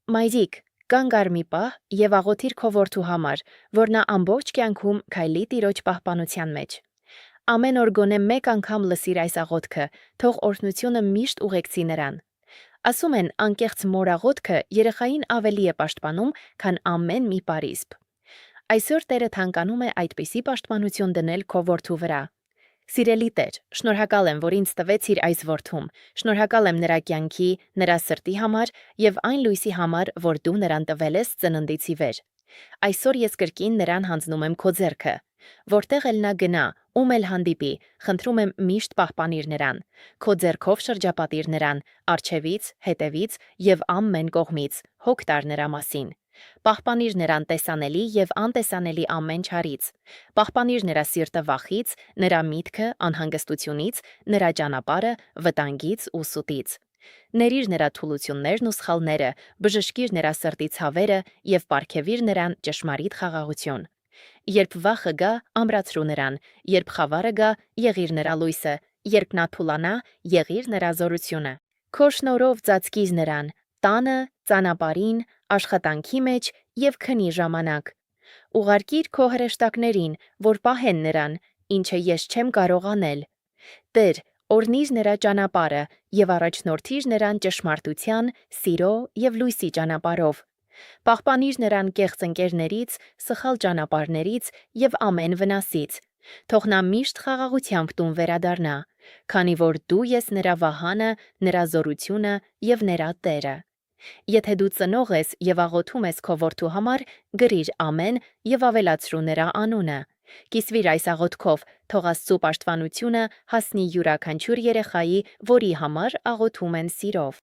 Մայրիկ, կանգ առ մի պահ եւ աղոթիր քո որդու համար, որ նա ամբողջ կյանքում քայլի Տիրոջ պահպանության մեջ։ Ամեն օր գոնե մեկ անգամ լսիր այս աղոթքը, թող օրհնությունը միշտ ուղեկցի նրան։ Ասում են, անկեղծ մոր աղոթքը երեխային ավելի է պաշտպանում, քան ամեն մի պարիսպ։ Այսօր Տերը ցանկանում է այդպիսի պաշտպանություն դնել քո որդու վրա։ Սիրելի Տեր, շնորհակալ եմ, որ ինձ տվեցիր այս որդում։ Շնորհակալ եմ նրա կյանքի, նրա սրտի համար եւ այն լույսի համար, որ դու նրան տվել ես ծննդից ի վեր։ Այսօր ես կրկին նրան հանձնում եմ քո ձեռքը։ Որտեղ էլ նա գնա, ում էլ հանդիպի, խնդրում եմ միշտ պահպանիր նրան։ Քո ձեռքով շրջապատիր նրան, առջևից, հետևից եւ ամեն կողմից, հոգ տար նրա մասին։ Պահպանիր նրան տեսանելի եւ անտեսանելի ամեն չարից։ Պահպանիր նրա սիրտը վախից, նրա միտքը անհանգստությունից, նրա ճանապարհը վտանգից ու սուտից։ Ներիր նրա թուլություններն ու սխալները, բժշկիր նրա սրտի ցավերը եւ պարգևիր նրան ճշմարիտ խաղաղություն։ Երբ վախը գա, ամրացրու նրան, երբ խավարը գա, եղիր նրա լույսը, երբ նա թուլանա, եղիր նրա զորությունը։ Քո շնորհով ծածկիր նրան, տանը, ճանապարհին, աշխատանքի մեջ եւ քնի ժամանակ։ Ուղարկիր քո հրեշտակներին, որ պահեն նրան, ինչը ես չեմ կարող անել։ Տեր, օրհնիր նրա ճանապարհը եւ առաջնորդիր նրան ճշմարտության, սիրո եւ լույսի ճանապարհով։ Պահպանիր նրան կեղծ ընկերներից, սխալ ճանապարհներից եւ ամեն վնասից։ Թող նա միշտ խաղաղությամբ տուն վերադառնա, քանի որ դու ես նրա վահանը, նրա զորությունը եւ նրա Տերը։ Եթե դու ծնող ես եւ աղոթում ես քո որդու համար, գրիր ամեն եւ ավելացրու նրա անունը։ Կիսվիր այս աղոթքով, թող Աստծո պաշտպանությունը հասնի յուրաքանչյուր երեխայի, որի համար աղոթում են սիրով։